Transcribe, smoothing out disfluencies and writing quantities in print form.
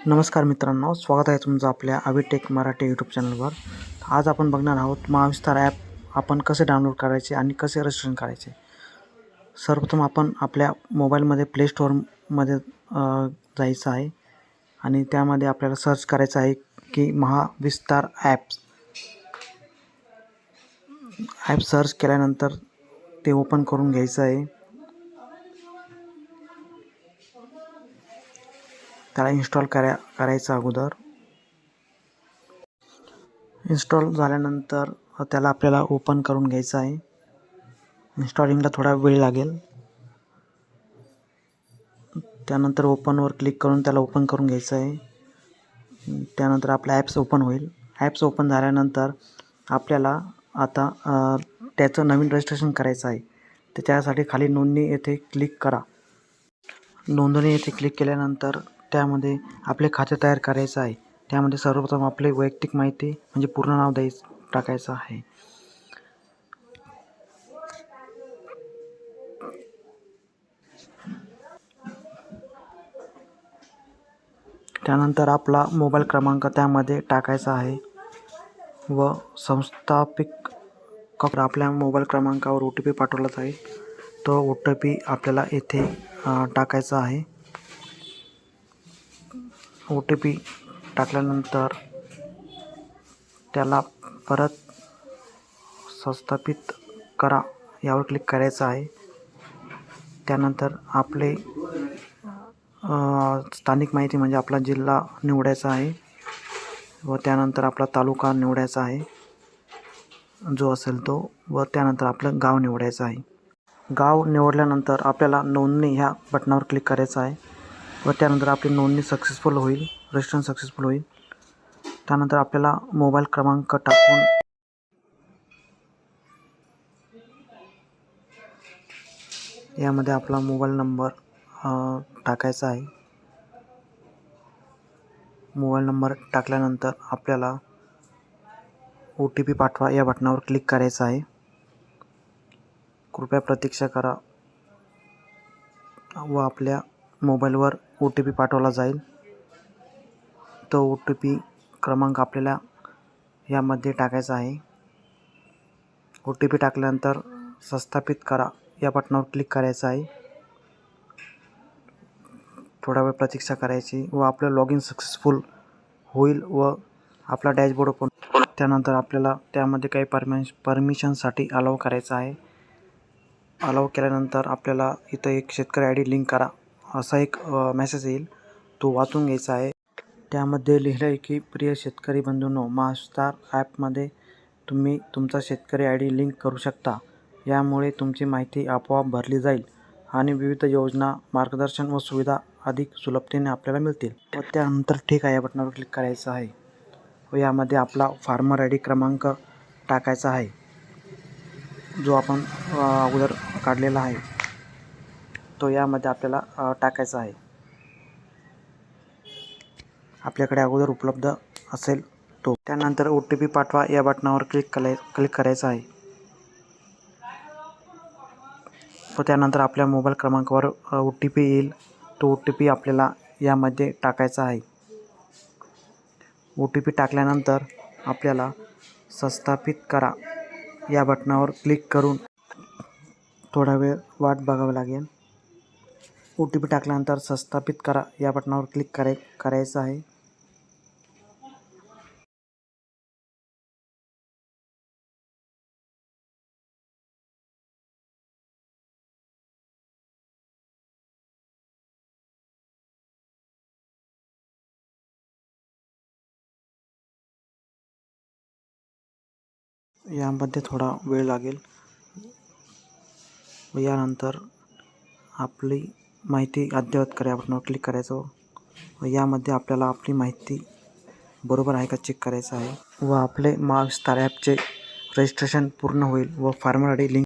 नमस्कार मित्रांनो, स्वागत आहे तुमचं आपल्या अविटेक मराठी यूट्यूब चॅनलवर. आज आपण बघणार आहोत महाविस्तार ॲप आपण कसे डाउनलोड करायचे आणि कसे रजिस्ट्रेशन करायचे. सर्वप्रथम आपण आपल्या मोबाईलमध्ये प्ले स्टोअरमध्ये जायचं आहे आणि त्यामध्ये आपल्याला सर्च करायचं आहे की महाविस्तार ॲप सर्च केल्यानंतर ते ओपन करून घ्यायचं आहे. त्याला इन्स्टॉल करायचं अगोदर. इन्स्टॉल झाल्यानंतर त्याला आपल्याला ओपन करून घ्यायचं आहे. इन्स्टॉलिंगला थोडा वेळ लागेल. त्यानंतर ओपनवर क्लिक करून त्याला ओपन करून घ्यायचं आहे. त्यानंतर आपलं ॲप्स ओपन होईल. ॲप्स ओपन झाल्यानंतर आपल्याला आता त्याचं नवीन रजिस्ट्रेशन करायचं आहे. तर त्यासाठी खाली नोंदणी येथे क्लिक करा. नोंदणी येथे क्लिक केल्यानंतर त्यामध्ये आपले खाते तयार करायचं आहे. त्यामध्ये सर्वप्रथम आपले वैयक्तिक माहिती म्हणजे पूर्ण नाव टाकायचं आहे. त्यानंतर आपला मोबाईल क्रमांक त्यामध्ये टाकायचा आहे व संस्थापित आपल्या मोबाईल क्रमांकावर OTP पाठवला जाईल. तो OTP आपल्याला येथे टाकायचा आहे. OTP टाकल्यानंतर त्याला परत संस्थापित करा यावर क्लिक करायचं आहे. त्यानंतर आपले स्थानिक माहिती म्हणजे आपला जिल्हा निवडायचा आहे व त्यानंतर आपला तालुका निवडायचा आहे जो असेल तो, व त्यानंतर आपलं गाव निवडायचं आहे. गाव निवडल्यानंतर आपल्याला नोंदणी ह्या बटनावर क्लिक करायचं आहे व त्यानंतर आपली नोंदणी सक्सेसफुल होईल, रजिस्ट्रेशन सक्सेसफुल होईल. त्यानंतर आपल्याला मोबाईल क्रमांक टाकून यामध्ये आपला मोबाईल नंबर टाकायचा आहे. मोबाईल नंबर टाकल्यानंतर आपल्याला OTP पाठवा या बटनावर क्लिक करायचं आहे. कृपया प्रतीक्षा करा व आपल्या मोबाईलवर OTP पाठवला जाईल. तो OTP क्रमांक आपल्याला यामध्ये टाकायचा आहे. OTP टाकल्यानंतर संस्थापित करा या बटनावर क्लिक करायचं आहे. थोडा वेळ प्रतीक्षा करायची व आपलं लॉग इन सक्सेसफुल होईल व आपला डॅशबोर्ड ओपन. त्यानंतर आपल्याला त्यामध्ये काही परमिशनसाठी अलाउ करायचं आहे. अलाउ केल्यानंतर आपल्याला इथं एक शेतकरी ID लिंक करा असा एक मेसेज येईल. तो वाचून घ्यायचा आहे. त्यामध्ये लिहिलं आहे की प्रिय शेतकरी बंधूंनो, महाविस्तार ॲपमध्ये तुम्ही तुमचा शेतकरी ID लिंक करू शकता. यामुळे तुमची माहिती आपोआप भरली जाईल आणि विविध योजना, मार्गदर्शन व सुविधा अधिक सुलभतेने आपल्याला मिळतील. व त्यानंतर ठीक आहे या बटनावर क्लिक करायचं आहे व यामध्ये आपला फार्मर ID क्रमांक टाकायचा आहे जो आपण अगोदर काढलेला आहे. तो यामध्ये आपल्याला टाकायचा आहे. आपल्याकडे अगोदर उपलब्ध असेल तो. त्यानंतर OTP पाठवा या बटनावर क्लिक करायचं आहे व त्यानंतर आपल्या मोबाईल क्रमांकावर OTP येईल. तो OTP आपल्याला यामध्ये टाकायचा आहे. OTP टाकल्यानंतर आपल्याला संस्थापित करा या बटनावर क्लिक करून थोडा वेळ वाट बघावी लागेल. OTP टाकल्यानंतर संस्थापित करा या बटनावर क्लिक करायचं आहे. यामध्ये थोडा वेळ लागेल व यानंतर आपली माहिती अद्ययावत करा या बटनावर क्लिक करायचं व यामध्ये आपल्याला आपली माहिती बरोबर आहे का चेक करायचं आहे व आपले महाविस्तार ॲपचे रजिस्ट्रेशन पूर्ण होईल व फार्मर ID लिंक